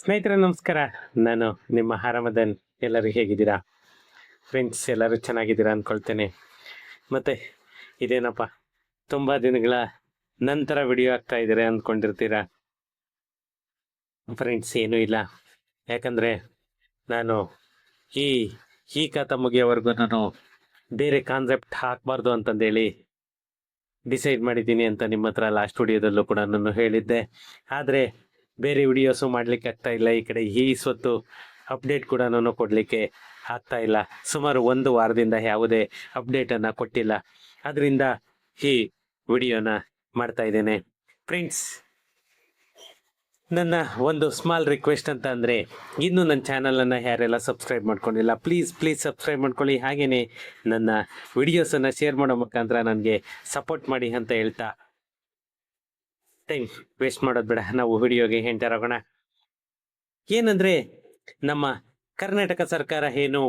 ಸ್ನೇಹಿತರೆ ನಮಸ್ಕಾರ. ನಾನು ನಿಮ್ಮ ಆರಾಮದನ್. ಎಲ್ಲರೂ ಹೇಗಿದ್ದೀರಾ ಫ್ರೆಂಡ್ಸ್? ಎಲ್ಲರೂ ಚೆನ್ನಾಗಿದ್ದೀರಾ ಅಂದ್ಕೊಳ್ತೇನೆ. ಮತ್ತೆ ಇದೇನಪ್ಪ ತುಂಬ ದಿನಗಳ ನಂತರ ವಿಡಿಯೋ ಆಗ್ತಾ ಇದ್ದೀರಾ ಅಂದ್ಕೊಂಡಿರ್ತೀರಾ ಫ್ರೆಂಡ್ಸ್. ಏನೂ ಇಲ್ಲ, ಯಾಕಂದರೆ ನಾನು ಈ ಈ ಕಥೆ ಮುಗಿಯೋವರೆಗೂ ನಾನು ಬೇರೆ ಕಾನ್ಸೆಪ್ಟ್ ಹಾಕಬಾರ್ದು ಅಂತಂದೇಳಿ ಡಿಸೈಡ್ ಮಾಡಿದ್ದೀನಿ ಅಂತ ನಿಮ್ಮ ಹತ್ರ ಲಾಸ್ಟ್ ವಿಡಿಯೋದಲ್ಲೂ ಕೂಡ ನಾನು ಹೇಳಿದ್ದೆ. ಆದರೆ ಬೇರೆ ವಿಡಿಯೋಸು ಮಾಡಲಿಕ್ಕೆ ಆಗ್ತಾ ಇಲ್ಲ. ಈ ಕಡೆ ಈ ಸ್ವತ್ತು ಅಪ್ಡೇಟ್ ಕೂಡ ನಾನು ಕೊಡಲಿಕ್ಕೆ ಆಗ್ತಾ ಇಲ್ಲ. ಸುಮಾರು ಒಂದು ವಾರದಿಂದ ಯಾವುದೇ ಅಪ್ಡೇಟನ್ನು ಕೊಟ್ಟಿಲ್ಲ. ಅದರಿಂದ ಈ ವಿಡಿಯೋನ ಮಾಡ್ತಾ ಇದ್ದೇನೆ ಫ್ರೆಂಡ್ಸ್. ನನ್ನ ಒಂದು ಸ್ಮಾಲ್ ರಿಕ್ವೆಸ್ಟ್ ಅಂತ ಅಂದರೆ, ಇನ್ನೂ ನನ್ನ ಚಾನಲನ್ನು ಯಾರೆಲ್ಲ ಸಬ್ಸ್ಕ್ರೈಬ್ ಮಾಡ್ಕೊಂಡಿಲ್ಲ, ಪ್ಲೀಸ್ ಸಬ್ಸ್ಕ್ರೈಬ್ ಮಾಡ್ಕೊಳ್ಳಿ. ಹಾಗೆಯೇ ನನ್ನ ವಿಡಿಯೋಸನ್ನು ಶೇರ್ ಮಾಡೋ ಮುಖಾಂತರ ನನಗೆ ಸಪೋರ್ಟ್ ಮಾಡಿ ಅಂತ ಹೇಳ್ತಾ, ಟೈಮ್ ವೇಸ್ಟ್ ಮಾಡೋದು ಬೇಡ, ನಾವು ವಿಡಿಯೋಗೆ ಎಂಟರ್ ಆಗೋಣ. ಏನಂದರೆ, ನಮ್ಮ ಕರ್ನಾಟಕ ಸರ್ಕಾರ ಏನು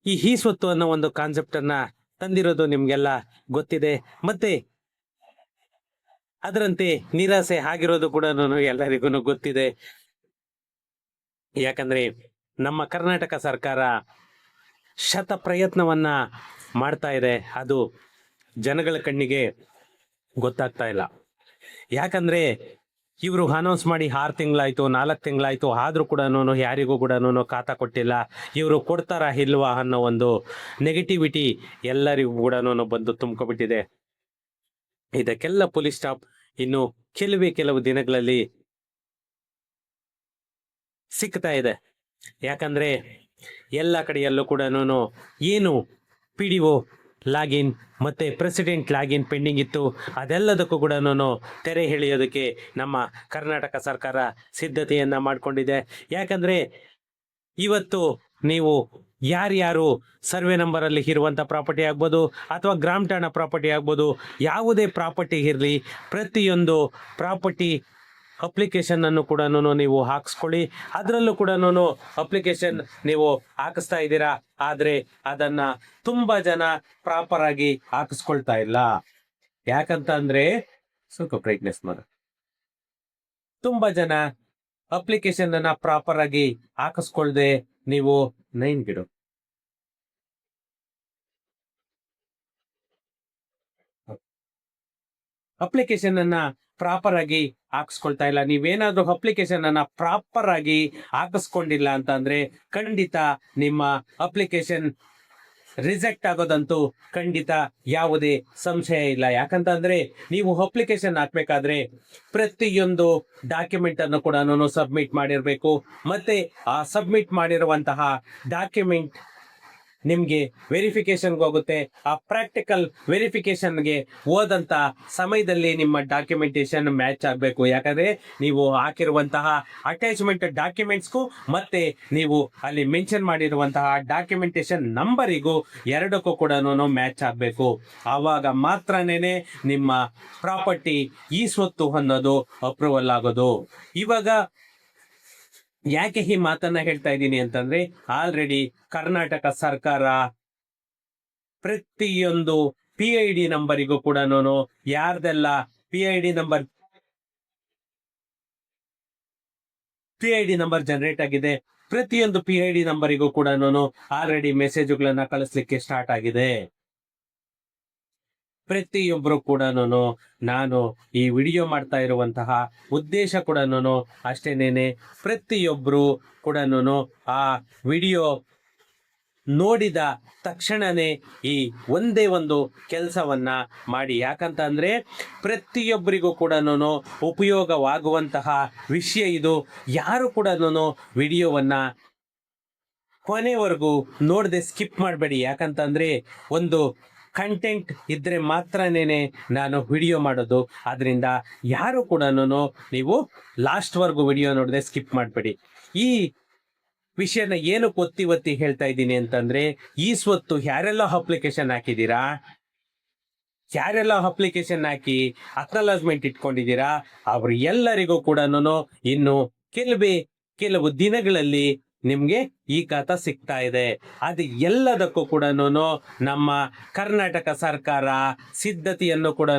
ಈ ಸ್ವತ್ತು ಅನ್ನೋ ಒಂದು ಕಾನ್ಸೆಪ್ಟನ್ನು ತಂದಿರೋದು ನಿಮಗೆಲ್ಲ ಗೊತ್ತಿದೆ. ಮತ್ತೆ ಅದರಂತೆ ನಿರಾಸೆ ಆಗಿರೋದು ಕೂಡ ಎಲ್ಲರಿಗೂ ಗೊತ್ತಿದೆ. ಯಾಕಂದರೆ ನಮ್ಮ ಕರ್ನಾಟಕ ಸರ್ಕಾರ ಶತ ಪ್ರಯತ್ನವನ್ನ ಮಾಡ್ತಾ ಇದೆ, ಅದು ಜನಗಳ ಕಣ್ಣಿಗೆ ಗೊತ್ತಾಗ್ತಾ ಇಲ್ಲ. ಯಾಕಂದರೆ ಇವರು ಅನೌನ್ಸ್ ಮಾಡಿ 6 ತಿಂಗಳಾಯಿತು, 4 ತಿಂಗಳಾಯಿತು, ಆದರೂ ಕೂಡ ಯಾರಿಗೂ ಕೂಡ ಖಾತಾ ಕೊಟ್ಟಿಲ್ಲ. ಇವರು ಕೊಡ್ತಾರಾ ಇಲ್ವಾ ಅನ್ನೋ ಒಂದು ನೆಗೆಟಿವಿಟಿ ಎಲ್ಲರಿಗೂ ಕೂಡ ಬಂದು ತುಂಬ್ಕೊಬಿಟ್ಟಿದೆ. ಇದಕ್ಕೆಲ್ಲ ಪೊಲೀಸ್ ಸ್ಟಾಪ್ ಇನ್ನು ಕೆಲವು ದಿನಗಳಲ್ಲಿ ಸಿಗ್ತಾ ಇದೆ. ಯಾಕಂದರೆ ಎಲ್ಲ ಕಡೆಯಲ್ಲೂ ಕೂಡ ಏನು PDO ಲಾಗಿನ್ ಮತ್ತು ಪ್ರೆಸಿಡೆಂಟ್ ಲಾಗಿನ್ ಪೆಂಡಿಂಗ್ ಇತ್ತು, ಅದೆಲ್ಲದಕ್ಕೂ ಕೂಡ ತೆರೆ ಎಳೆಯೋದಕ್ಕೆ ನಮ್ಮ ಕರ್ನಾಟಕ ಸರ್ಕಾರ ಸಿದ್ಧತೆಯನ್ನು ಮಾಡಿಕೊಂಡಿದೆ. ಯಾಕಂದರೆ ಇವತ್ತು ನೀವು ಯಾರ್ಯಾರು ಸರ್ವೆ ನಂಬರಲ್ಲಿ ಇರುವಂಥ ಪ್ರಾಪರ್ಟಿ ಆಗ್ಬೋದು ಅಥವಾ ಗ್ರಾಮ ಠಾಣಾ ಪ್ರಾಪರ್ಟಿ ಆಗ್ಬೋದು, ಯಾವುದೇ ಪ್ರಾಪರ್ಟಿ ಇರಲಿ, ಪ್ರತಿಯೊಂದು ಪ್ರಾಪರ್ಟಿ ಅಪ್ಲಿಕೇಶನನ್ನು ಕೂಡ ನೀವು ಹಾಕಿಸ್ಕೊಳ್ಳಿ. ಅದರಲ್ಲೂ ಕೂಡ ಅಪ್ಲಿಕೇಶನ್ ನೀವು ಹಾಕಿಸ್ತಾ ಇದ್ದೀರಾ, ಆದರೆ ಅದನ್ನು ತುಂಬ ಜನ ಪ್ರಾಪರಾಗಿ ಹಾಕಿಸ್ಕೊಳ್ತಾ ಇಲ್ಲ. ಯಾಕಂತ ಅಂದರೆ, ಸ್ವಲ್ಪ ಬ್ರೈಟ್ನೆಸ್ ಮಾಡು. ತುಂಬ ಜನ ಅಪ್ಲಿಕೇಶನನ್ನು ಪ್ರಾಪರಾಗಿ ಹಾಕಿಸ್ಕೊಳ್ದೆ ನೀವು 9 ಗಿಡು ಅಪ್ಲಿಕೇಶನ್ ಅನ್ನ ಪ್ರಾಪರ್ ಆಗಿ ಹಾಕಿಸ್ಕೊಳ್ತಾ ಇಲ್ಲ. ನೀವೇನಾದ್ರೂ ಅಪ್ಲಿಕೇಶನ್ ಅನ್ನ ಪ್ರಾಪರ್ ಆಗಿ ಹಾಕಿಸ್ಕೊಂಡಿಲ್ಲ ಅಂತಂದ್ರೆ ಖಂಡಿತ ನಿಮ್ಮ ಅಪ್ಲಿಕೇಶನ್ ರಿಜೆಕ್ಟ್ ಆಗೋದಂತೂ ಖಂಡಿತ ಯಾವುದೇ ಸಂಶಯ ಇಲ್ಲ. ಯಾಕಂತಂದ್ರೆ ನೀವು ಅಪ್ಲಿಕೇಶನ್ ಹಾಕ್ಬೇಕಾದ್ರೆ ಪ್ರತಿಯೊಂದು ಡಾಕ್ಯುಮೆಂಟ್ ಅನ್ನು ಕೂಡ ಸಬ್ಮಿಟ್ ಮಾಡಿರಬೇಕು. ಮತ್ತೆ ಆ ಸಬ್ಮಿಟ್ ಮಾಡಿರುವಂತಹ ಡಾಕ್ಯುಮೆಂಟ್ ನಿಮಗೆ ವೆರಿಫಿಕೇಶನ್ಗೆ ಹೋಗುತ್ತೆ. ಆ ಪ್ರಾಕ್ಟಿಕಲ್ ವೆರಿಫಿಕೇಶನ್ಗೆ ಹೋದಂಥ ಸಮಯದಲ್ಲಿ ನಿಮ್ಮ ಡಾಕ್ಯುಮೆಂಟೇಶನ್ ಮ್ಯಾಚ್ ಆಗಬೇಕು. ಯಾಕಂದರೆ ನೀವು ಹಾಕಿರುವಂತಹ ಅಟ್ಯಾಚ್ಮೆಂಟ್ ಡಾಕ್ಯುಮೆಂಟ್ಸ್ಗೂ ಮತ್ತೆ ನೀವು ಅಲ್ಲಿ ಮೆನ್ಷನ್ ಮಾಡಿರುವಂತಹ ಡಾಕ್ಯುಮೆಂಟೇಶನ್ ನಂಬರಿಗೂ ಎರಡಕ್ಕೂ ಕೂಡ ಮ್ಯಾಚ್ ಆಗಬೇಕು. ಆವಾಗ ಮಾತ್ರನೇ ನಿಮ್ಮ ಪ್ರಾಪರ್ಟಿ ಈ ಸ್ವತ್ತು ಅನ್ನೋದು ಅಪ್ರೂವಲ್ ಆಗೋದು. ಇವಾಗ ಯಾಕೆ ಈ ಮಾತನ್ನ ಹೇಳ್ತಾ ಇದ್ದೀನಿ ಅಂತಂದ್ರೆ, ಆಲ್ರೆಡಿ ಕರ್ನಾಟಕ ಸರ್ಕಾರ ಪ್ರತಿಯೊಂದು PID ನಂಬರಿಗೂ ಕೂಡ ಯಾರ್ದೆಲ್ಲ PID ನಂಬರ್ ಜನರೇಟ್ ಆಗಿದೆ, ಪ್ರತಿಯೊಂದು PID ನಂಬರಿಗೂ ಕೂಡ ಆಲ್ರೆಡಿ ಮೆಸೇಜ್ಗಳನ್ನ ಕಳಿಸ್ಲಿಕ್ಕೆ ಸ್ಟಾರ್ಟ್ ಆಗಿದೆ. ಪ್ರತಿಯೊಬ್ಬರು ಕೂಡ ನಾನು ಈ ವಿಡಿಯೋ ಮಾಡ್ತಾ ಇರುವಂತಹ ಉದ್ದೇಶ ಕೂಡ ಅಷ್ಟೇನೇನೆ. ಪ್ರತಿಯೊಬ್ಬರು ಕೂಡ ಆ ವಿಡಿಯೋ ನೋಡಿದ ತಕ್ಷಣನೇ ಈ ಒಂದೇ ಒಂದು ಕೆಲಸವನ್ನ ಮಾಡಿ. ಯಾಕಂತ ಅಂದ್ರೆ ಪ್ರತಿಯೊಬ್ಬರಿಗೂ ಕೂಡ ಉಪಯೋಗವಾಗುವಂತಹ ವಿಷಯ ಇದು. ಯಾರು ಕೂಡ ವಿಡಿಯೋವನ್ನ ಕೊನೆವರೆಗೂ ನೋಡದೆ ಸ್ಕಿಪ್ ಮಾಡಬೇಡಿ. ಯಾಕಂತಂದ್ರೆ ಒಂದು ಕಂಟೆಂಟ್ ಇದ್ರೆ ಮಾತ್ರನೇ ನಾನು ವಿಡಿಯೋ ಮಾಡೋದು. ಅದರಿಂದ ಯಾರು ಕೂಡ ನೀವು ಲಾಸ್ಟ್ವರೆಗೂ ವಿಡಿಯೋ ನೋಡದೆ ಸ್ಕಿಪ್ ಮಾಡಬೇಡಿ. ಈ ವಿಷಯನ ಏನು ಒತ್ತಿ ಹೇಳ್ತಾ ಇದ್ದೀನಿ ಅಂತಂದ್ರೆ, ಈ ಸ್ವತ್ತು ಯಾರೆಲ್ಲ ಅಪ್ಲಿಕೇಶನ್ ಹಾಕಿದ್ದೀರಾ, ಯಾರೆಲ್ಲ ಅಪ್ಲಿಕೇಶನ್ ಹಾಕಿ ಅಕ್ನಾಲಜ್ಮೆಂಟ್ ಇಟ್ಕೊಂಡಿದ್ದೀರಾ, ಅವ್ರು ಎಲ್ಲರಿಗೂ ಕೂಡ ಇನ್ನು ಕೆಲವು ದಿನಗಳಲ್ಲಿ ನಿಮ್ಗೆ ಈ ಖಾತಾ ಸಿಗ್ತಾ ಇದೆ. ಅದು ಎಲ್ಲದಕ್ಕೂ ಕೂಡ ನಮ್ಮ ಕರ್ನಾಟಕ ಸರ್ಕಾರ ಸಿದ್ಧತೆಯನ್ನು ಕೂಡ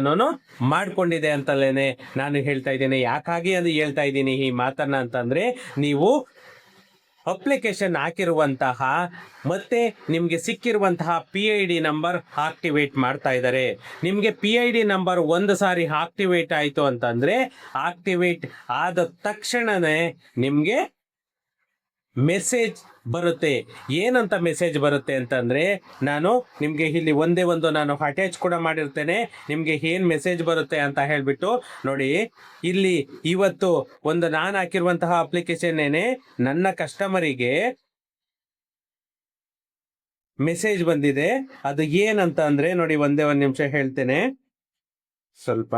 ಮಾಡ್ಕೊಂಡಿದೆ ಅಂತಲೇನೆ ನಾನು ಹೇಳ್ತಾ ಇದ್ದೇನೆ. ಯಾಕಾಗಿ ಅದು ಹೇಳ್ತಾ ಇದ್ದೀನಿ ಈ ಮಾತನ್ನ ಅಂತಂದ್ರೆ, ನೀವು ಅಪ್ಲಿಕೇಶನ್ ಹಾಕಿರುವಂತಹ ಮತ್ತೆ ನಿಮಗೆ ಸಿಕ್ಕಿರುವಂತಹ PID ನಂಬರ್ ಆಕ್ಟಿವೇಟ್ ಮಾಡ್ತಾ ಇದ್ದಾರೆ. ನಿಮಗೆ PID ನಂಬರ್ ಒಂದು ಸಾರಿ ಆಕ್ಟಿವೇಟ್ ಆಯಿತು ಅಂತಂದ್ರೆ, ಆಕ್ಟಿವೇಟ್ ಆದ ತಕ್ಷಣನೇ ನಿಮಗೆ ಮೆಸೇಜ್ ಬರುತ್ತೆ. ಏನಂತ ಮೆಸೇಜ್ ಬರುತ್ತೆ ಅಂತಂದ್ರೆ, ನಾನು ನಿಮಗೆ ಇಲ್ಲಿ ಒಂದೇ ಒಂದು ನಾನು ಅಟ್ಯಾಚ್ ಕೂಡ ಮಾಡಿರ್ತೇನೆ. ನಿಮಗೆ ಏನು ಮೆಸೇಜ್ ಬರುತ್ತೆ ಅಂತ ಹೇಳ್ಬಿಟ್ಟು ನೋಡಿ. ಇಲ್ಲಿ ಇವತ್ತು ಒಂದು ನಾನು ಹಾಕಿರುವಂತಹ ಅಪ್ಲಿಕೇಶನ್ ನನ್ನ ಕಸ್ಟಮರಿಗೆ ಮೆಸೇಜ್ ಬಂದಿದೆ. ಅದು ಏನಂತ ಅಂದ್ರೆ ನೋಡಿ, ಒಂದೇ ಒಂದು ನಿಮಿಷ ಹೇಳ್ತೇನೆ. ಸ್ವಲ್ಪ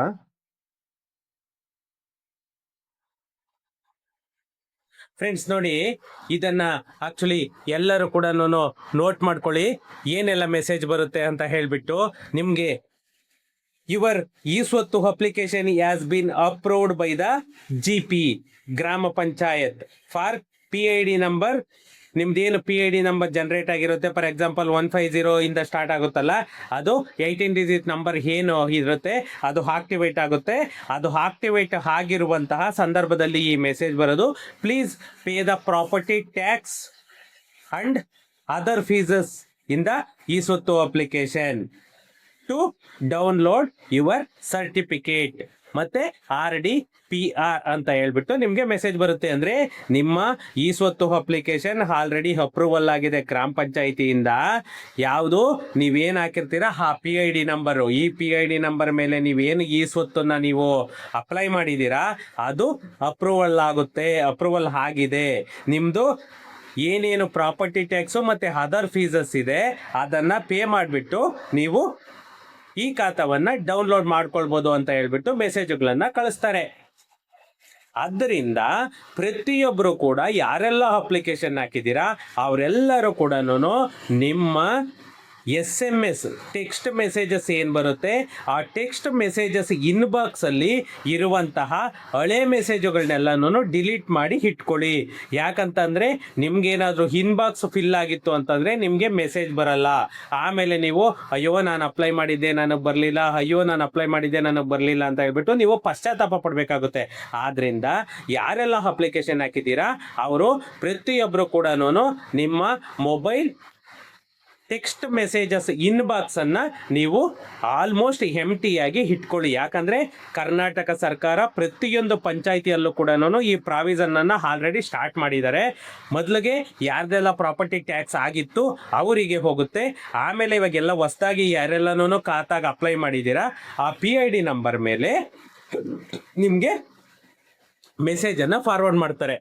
ಫ್ರೆಂಡ್ಸ್ ನೋಡಿ, ಇದನ್ನ ಆಕ್ಚುಲಿ ಎಲ್ಲರೂ ಕೂಡ ನೋಟ್ ಮಾಡ್ಕೊಳ್ಳಿ ಏನೆಲ್ಲ ಮೆಸೇಜ್ ಬರುತ್ತೆ ಅಂತ ಹೇಳ್ಬಿಟ್ಟು. ನಿಮ್ಗೆ ಯುವರ್ ಈ ಸ್ವತ್ತು application has been approved by the GP gram panchayat for PID number. ನಿಮ್ದೇನು PID ನಂಬರ್ ಜನರೇಟ್ ಆಗಿರುತ್ತೆ, ಫಾರ್ ಎಕ್ಸಾಂಪಲ್ 150 ಇಂದ ಸ್ಟಾರ್ಟ್ ಆಗುತ್ತಲ್ಲ, ಅದು 18 ಡಿಜಿಟ್ ನಂಬರ್ ಏನು ಇರುತ್ತೆ ಅದು ಆಕ್ಟಿವೇಟ್ ಆಗುತ್ತೆ. ಅದು ಆಕ್ಟಿವೇಟ್ ಆಗಿರುವಂತಹ ಸಂದರ್ಭದಲ್ಲಿ ಈ ಮೆಸೇಜ್ ಬರೋದು, please pay the property tax and other fees in the e ಸ್ವತ್ತು application to download your certificate ಮತ್ತೆ RDPR ಅಂತ ಹೇಳ್ಬಿಟ್ಟು ನಿಮಗೆ ಮೆಸೇಜ್ ಬರುತ್ತೆ. ಅಂದ್ರೆ ನಿಮ್ಮ ಈ ಸ್ವತ್ತು ಅಪ್ಲಿಕೇಶನ್ ಆಲ್ರೆಡಿ ಅಪ್ರೂವಲ್ ಆಗಿದೆ ಗ್ರಾಮ ಪಂಚಾಯಿತಿಯಿಂದ. ಯಾವುದು ನೀವೇನು ಹಾಕಿರ್ತೀರಾ ಆ PID ನಂಬರು, ಈ PID ನಂಬರ್ ಮೇಲೆ ನೀವೇನು ಈ ಸ್ವತ್ತನ್ನ ನೀವು ಅಪ್ಲೈ ಮಾಡಿದ್ದೀರಾ ಅದು ಅಪ್ರೂವಲ್ ಆಗುತ್ತೆ. ಅಪ್ರೂವಲ್ ಆಗಿದೆ. ನಿಮ್ಮದು ಏನೇನು ಪ್ರಾಪರ್ಟಿ ಟ್ಯಾಕ್ಸು ಮತ್ತು ಅದರ್ ಫೀಸಸ್ ಇದೆ ಅದನ್ನು ಪೇ ಮಾಡಿಬಿಟ್ಟು ನೀವು ಈ ಖಾತಾವನ್ನು ಡೌನ್ಲೋಡ್ ಮಾಡ್ಕೊಳ್ಬೋದು ಅಂತ ಹೇಳ್ಬಿಟ್ಟು ಮೆಸೇಜ್ಗಳನ್ನು ಕಳಿಸ್ತಾರೆ. ಆದ್ದರಿಂದ ಪ್ರತಿಯೊಬ್ಬರು ಕೂಡ ಯಾರೆಲ್ಲ ಅಪ್ಲಿಕೇಶನ್ ಹಾಕಿದ್ದೀರಾ ಅವರೆಲ್ಲರೂ ಕೂಡ ನಿಮ್ಮ SMS ಟೆಕ್ಸ್ಟ್ ಮೆಸೇಜಸ್ ಏನು ಬರುತ್ತೆ ಆ ಟೆಕ್ಸ್ಟ್ ಮೆಸೇಜಸ್ ಇನ್ಬಾಕ್ಸಲ್ಲಿ ಇರುವಂತಹ ಹಳೆ ಮೆಸೇಜುಗಳನ್ನೆಲ್ಲನೂ ಡಿಲೀಟ್ ಮಾಡಿ ಇಟ್ಕೊಳ್ಳಿ. ಯಾಕಂತಂದರೆ ನಿಮ್ಗೇನಾದರೂ ಇನ್ಬಾಕ್ಸ್ ಫಿಲ್ ಆಗಿತ್ತು ಅಂತಂದರೆ ನಿಮಗೆ ಮೆಸೇಜ್ ಬರಲ್ಲ. ಆಮೇಲೆ ನೀವು ಅಯ್ಯೋ ನಾನು ಅಪ್ಲೈ ಮಾಡಿದ್ದೆ ನನಗೆ ಬರಲಿಲ್ಲ, ಅಯ್ಯೋ ನಾನು ಅಪ್ಲೈ ಮಾಡಿದ್ದೆ ನನಗೆ ಬರಲಿಲ್ಲ ಅಂತ ಹೇಳ್ಬಿಟ್ಟು ನೀವು ಪಶ್ಚಾತ್ತಾಪ ಪಡಬೇಕಾಗುತ್ತೆ. ಆದ್ದರಿಂದ ಯಾರೆಲ್ಲ ಅಪ್ಲಿಕೇಶನ್ ಹಾಕಿದ್ದೀರಾ ಅವರು ಪ್ರತಿಯೊಬ್ಬರು ಕೂಡ ನಿಮ್ಮ ಮೊಬೈಲ್ ಟೆಕ್ಸ್ಟ್ ಮೆಸೇಜಸ್ ಇನ್ಬಾಕ್ಸನ್ನು ನೀವು ಆಲ್ಮೋಸ್ಟ್ ಎಂಟಿಯಾಗಿ ಇಟ್ಕೊಳ್ಳಿ. ಯಾಕಂದರೆ ಕರ್ನಾಟಕ ಸರ್ಕಾರ ಪ್ರತಿಯೊಂದು ಪಂಚಾಯಿತಿಯಲ್ಲೂ ಕೂಡ ಈ ಪ್ರಾವಿಷನನ್ನು ಆಲ್ರೆಡಿ ಸ್ಟಾರ್ಟ್ ಮಾಡಿದ್ದಾರೆ. ಮೊದಲಿಗೆ ಯಾರ್ದೆಲ್ಲ ಪ್ರಾಪರ್ಟಿ ಟ್ಯಾಕ್ಸ್ ಆಗಿತ್ತು ಅವರಿಗೆ ಹೋಗುತ್ತೆ. ಆಮೇಲೆ ಇವಾಗೆಲ್ಲ ಹೊಸದಾಗಿ ಯಾರೆಲ್ಲನೂ ಖಾತಾಗ ಅಪ್ಲೈ ಮಾಡಿದ್ದೀರಾ ಆ PID ನಂಬರ್ ಮೇಲೆ ನಿಮಗೆ ಮೆಸೇಜನ್ನು ಫಾರ್ವರ್ಡ್ ಮಾಡ್ತಾರೆ.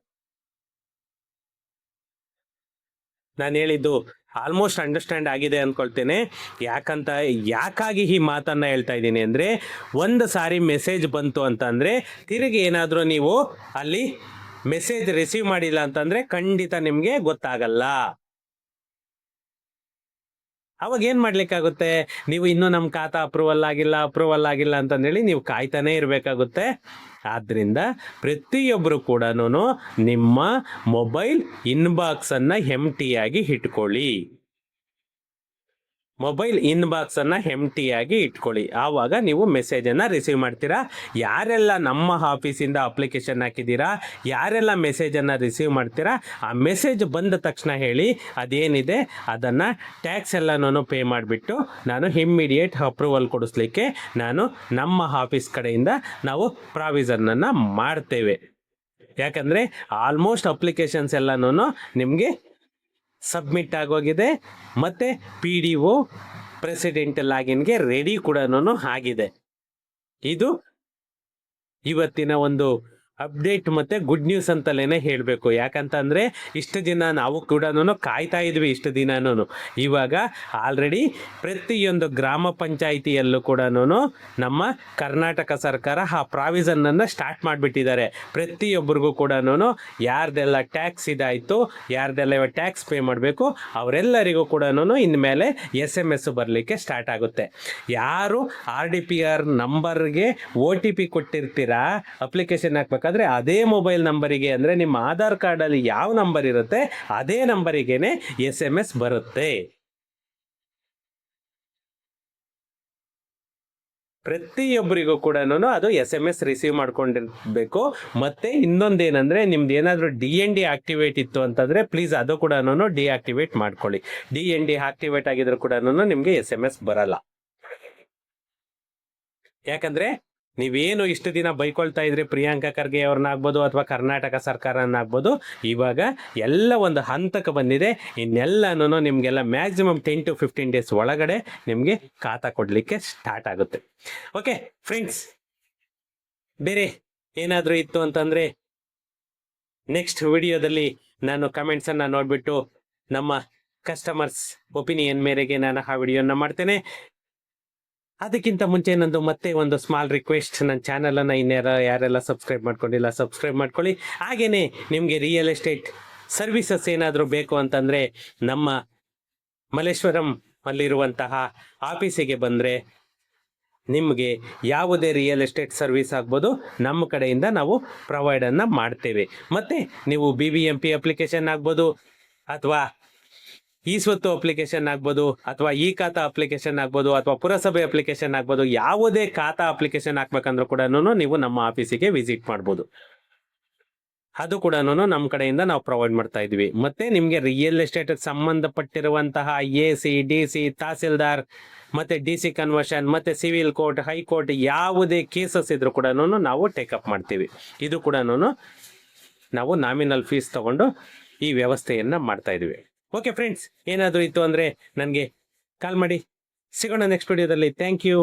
ನಾನು ಹೇಳಿದ್ದು ಆಲ್ಮೋಸ್ಟ್ ಅಂಡರ್ಸ್ಟ್ಯಾಂಡ್ ಆಗಿದೆ ಅಂದ್ಕೊಳ್ತೇನೆ. ಯಾಕಾಗಿ ಈ ಮಾತನ್ನು ಹೇಳ್ತಾ ಇದ್ದೀನಿ ಅಂದರೆ, ಒಂದು ಸಾರಿ ಮೆಸೇಜ್ ಬಂತು ಅಂತಂದರೆ ತಿರುಗಿ ಏನಾದರೂ ನೀವು ಅಲ್ಲಿ ಮೆಸೇಜ್ ರಿಸೀವ್ ಮಾಡಿಲ್ಲ ಅಂತಂದರೆ ಖಂಡಿತ ನಿಮಗೆ ಗೊತ್ತಾಗಲ್ಲ. ಅವಾಗ ಏನು ಮಾಡಲಿಕ್ಕಾಗುತ್ತೆ, ನೀವು ಇನ್ನೂ ನಮ್ಮ ಖಾತಾ ಅಪ್ರೂವಲ್ ಆಗಿಲ್ಲ ಅಂತಂದೇಳಿ ನೀವು ಕಾಯ್ತಾನೆ ಇರಬೇಕಾಗುತ್ತೆ. ಆದ್ದರಿಂದ ಪ್ರತಿಯೊಬ್ಬರು ಕೂಡ ನಿಮ್ಮ ಮೊಬೈಲ್ ಇನ್ಬಾಕ್ಸನ್ನು ಎಂಟಿಯಾಗಿ ಇಟ್ಕೊಳ್ಳಿ. ಮೊಬೈಲ್ ಇನ್ಬಾಕ್ಸನ್ನು ಎಂಟಿಯಾಗಿ ಇಟ್ಕೊಳ್ಳಿ. ಆವಾಗ ನೀವು ಮೆಸೇಜನ್ನು ರಿಸೀವ್ ಮಾಡ್ತೀರಾ. ಯಾರೆಲ್ಲ ನಮ್ಮ ಆಫೀಸಿಂದ ಅಪ್ಲಿಕೇಶನ್ ಹಾಕಿದ್ದೀರಾ, ಯಾರೆಲ್ಲ ಮೆಸೇಜನ್ನು ರಿಸೀವ್ ಮಾಡ್ತೀರಾ, ಆ ಮೆಸೇಜ್ ಬಂದ ತಕ್ಷಣ ಹೇಳಿ ಅದೇನಿದೆ ಅದನ್ನು ಟ್ಯಾಕ್ಸ್ ಎಲ್ಲನೂ ಪೇ ಮಾಡಿಬಿಟ್ಟು ನಾನು ಇಮ್ಮಿಡಿಯೇಟ್ ಅಪ್ರೂವಲ್ ಕೊಡಿಸ್ಲಿಕ್ಕೆ ನಾನು ನಮ್ಮ ಆಫೀಸ್ ಕಡೆಯಿಂದ ನಾವು ಪ್ರಾವಿಷನನ್ನು ಮಾಡ್ತೇವೆ. ಯಾಕಂದರೆ ಆಲ್ಮೋಸ್ಟ್ ಅಪ್ಲಿಕೇಶನ್ಸ್ ಎಲ್ಲನೂ ನಿಮಗೆ ಸಬ್ಮಿಟ್ ಆಗೋಗಿದೆ ಮತ್ತು PDO ಪ್ರೆಸಿಡೆಂಟ್ ಲಾಗಿನ್ಗೆ ರೆಡಿ ಕೂಡ ಆಗಿದೆ. ಇದು ಇವತ್ತಿನ ಒಂದು ಅಪ್ಡೇಟ್ ಮತ್ತು ಗುಡ್ ನ್ಯೂಸ್ ಅಂತಲೇ ಹೇಳಬೇಕು. ಯಾಕಂತಂದರೆ ಇಷ್ಟು ದಿನ ನಾವು ಕೂಡ ಕಾಯ್ತಾ ಇದ್ವಿ. ಇಷ್ಟು ದಿನನೂ ಇವಾಗ ಆಲ್ರೆಡಿ ಪ್ರತಿಯೊಂದು ಗ್ರಾಮ ಪಂಚಾಯಿತಿಯಲ್ಲೂ ಕೂಡ ನಮ್ಮ ಕರ್ನಾಟಕ ಸರ್ಕಾರ ಆ ಪ್ರಾವಿಷನನ್ನು ಸ್ಟಾರ್ಟ್ ಮಾಡಿಬಿಟ್ಟಿದ್ದಾರೆ. ಪ್ರತಿಯೊಬ್ಬರಿಗೂ ಕೂಡ ಯಾರ್ದೆಲ್ಲ ಟ್ಯಾಕ್ಸ್ ಇದಾಯಿತು, ಯಾರ್ದೆಲ್ಲ ಟ್ಯಾಕ್ಸ್ ಪೇ ಮಾಡಬೇಕು ಅವರೆಲ್ಲರಿಗೂ ಕೂಡ ಇನ್ಮೇಲೆ SMS ಬರಲಿಕ್ಕೆ ಸ್ಟಾರ್ಟ್ ಆಗುತ್ತೆ. ಯಾರು RDPR ನಂಬರ್ಗೆ OTP ಕೊಟ್ಟಿರ್ತೀರಾ ಅಪ್ಲಿಕೇಶನ್ ಹಾಕ್ಬೇಕು ಮಾಡಬೇಕಾದ್ರೆ ಅದೇ ಮೊಬೈಲ್ ನಂಬರಿಗೆ, ಅಂದರೆ ನಿಮ್ಮ ಆಧಾರ್ ಕಾರ್ಡಲ್ಲಿ ಯಾವ ನಂಬರ್ ಇರುತ್ತೆ ಅದೇ ನಂಬರಿಗೇನೆ SMS ಬರುತ್ತೆ. ಪ್ರತಿಯೊಬ್ಬರಿಗೂ ಕೂಡ ಅದು SMS ರಿಸೀವ್ ಮಾಡ್ಕೊಂಡಿರ್ಬೇಕು. ಮತ್ತೆ ಇನ್ನೊಂದೇನಂದ್ರೆ ನಿಮ್ದು ಏನಾದರೂ DND ಆಕ್ಟಿವೇಟ್ ಇತ್ತು ಅಂತಂದ್ರೆ ಪ್ಲೀಸ್ ಅದು ಕೂಡ ಡಿಆಕ್ಟಿವೇಟ್ ಮಾಡ್ಕೊಳ್ಳಿ. DND ಆಕ್ಟಿವೇಟ್ ಆಗಿದ್ರು ಕೂಡ ನಿಮ್ಗೆ SMS ಬರಲ್ಲ. ಯಾಕಂದ್ರೆ ನೀವೇನು ಇಷ್ಟು ದಿನ ಬೈಕೊಳ್ತಾ ಇದ್ರಿ ಪ್ರಿಯಾಂಕಾ ಖರ್ಗೆ ಅವ್ರನ್ನಾಗ್ಬೋದು ಅಥವಾ ಕರ್ನಾಟಕ ಸರ್ಕಾರನಾಗ್ಬೋದು, ಇವಾಗ ಎಲ್ಲ ಒಂದು ಹಂತಕ್ಕೆ ಬಂದಿದೆ. ಇನ್ನೆಲ್ಲನೂ ನಿಮಗೆಲ್ಲ ಮ್ಯಾಕ್ಸಿಮಮ್ 10 to 15 ಡೇಸ್ ಒಳಗಡೆ ನಿಮಗೆ ಖಾತಾ ಕೊಡಲಿಕ್ಕೆ ಸ್ಟಾರ್ಟ್ ಆಗುತ್ತೆ. ಓಕೆ ಫ್ರೆಂಡ್ಸ್, ಬೇರೆ ಏನಾದರೂ ಇತ್ತು ಅಂತಂದರೆ ನೆಕ್ಸ್ಟ್ ವಿಡಿಯೋದಲ್ಲಿ ನಾನು ಕಮೆಂಟ್ಸನ್ನು ನೋಡಿಬಿಟ್ಟು ನಮ್ಮ ಕಸ್ಟಮರ್ಸ್ ಒಪಿನಿಯನ್ ಮೇರೆಗೆ ನಾನು ಆ ವಿಡಿಯೋನ ಮಾಡ್ತೇನೆ. ಅದಕ್ಕಿಂತ ಮುಂಚೆ ನಂದು ಮತ್ತೆ ಒಂದು ಸ್ಮಾಲ್ ರಿಕ್ವೆಸ್ಟ್, ನನ್ನ ಚಾನಲನ್ನು ಯಾರೆಲ್ಲ ಸಬ್ಸ್ಕ್ರೈಬ್ ಮಾಡ್ಕೊಂಡಿಲ್ಲ ಸಬ್ಸ್ಕ್ರೈಬ್ ಮಾಡ್ಕೊಳ್ಳಿ. ಹಾಗೆಯೇ ನಿಮಗೆ ರಿಯಲ್ ಎಸ್ಟೇಟ್ ಸರ್ವಿಸಸ್ ಏನಾದರೂ ಬೇಕು ಅಂತಂದರೆ ನಮ್ಮ ಮಲ್ಲೇಶ್ವರಂ ಅಲ್ಲಿರುವಂತಹ ಆಫೀಸಿಗೆ ಬಂದರೆ ನಿಮಗೆ ಯಾವುದೇ ರಿಯಲ್ ಎಸ್ಟೇಟ್ ಸರ್ವಿಸ್ ಆಗ್ಬೋದು ನಮ್ಮ ಕಡೆಯಿಂದ ನಾವು ಪ್ರೊವೈಡನ್ನು ಮಾಡ್ತೇವೆ. ಮತ್ತು ನೀವು BBMP ಅಪ್ಲಿಕೇಶನ್ ಆಗ್ಬೋದು ಅಥವಾ ಸ್ವತ್ತು ಅಪ್ಲಿಕೇಶನ್ ಆಗ್ಬೋದು ಅಥವಾ ಖಾತಾ ಅಪ್ಲಿಕೇಶನ್ ಆಗ್ಬೋದು ಅಥವಾ ಪುರಸಭೆ ಅಪ್ಲಿಕೇಶನ್ ಆಗ್ಬೋದು, ಯಾವುದೇ ಖಾತಾ ಅಪ್ಲಿಕೇಶನ್ ಹಾಕ್ಬೇಕಂದ್ರೂ ಕೂಡ ನೀವು ನಮ್ಮ ಆಫೀಸಿಗೆ ವಿಸಿಟ್ ಮಾಡ್ಬೋದು. ಅದು ಕೂಡ ನಮ್ಮ ಕಡೆಯಿಂದ ನಾವು ಪ್ರೊವೈಡ್ ಮಾಡ್ತಾ ಇದ್ವಿ. ಮತ್ತೆ ನಿಮಗೆ ರಿಯಲ್ ಎಸ್ಟೇಟ್ ಸಂಬಂಧಪಟ್ಟಿರುವಂತಹ AC, DC, ತಹಸೀಲ್ದಾರ್ ಮತ್ತೆ DC ಕನ್ವರ್ಷನ್ ಮತ್ತೆ ಸಿವಿಲ್ ಕೋರ್ಟ್, ಹೈಕೋರ್ಟ್ ಯಾವುದೇ ಕೇಸಸ್ ಇದ್ರೂ ಕೂಡ ನಾವು ಟೇಕಪ್ ಮಾಡ್ತೀವಿ. ಇದು ಕೂಡ ನಾವು ನಾಮಿನಲ್ ಫೀಸ್ ತಗೊಂಡು ಈ ವ್ಯವಸ್ಥೆಯನ್ನು ಮಾಡ್ತಾ ಇದ್ವಿ. ಓಕೆ ಫ್ರೆಂಡ್ಸ್, ಏನಾದರೂ ಇತ್ತು ಅಂದರೆ ನನಗೆ ಕಾಲ್ ಮಾಡಿ. ಸಿಗೋಣ ನೆಕ್ಸ್ಟ್ ವಿಡಿಯೋದಲ್ಲಿ. Thank you.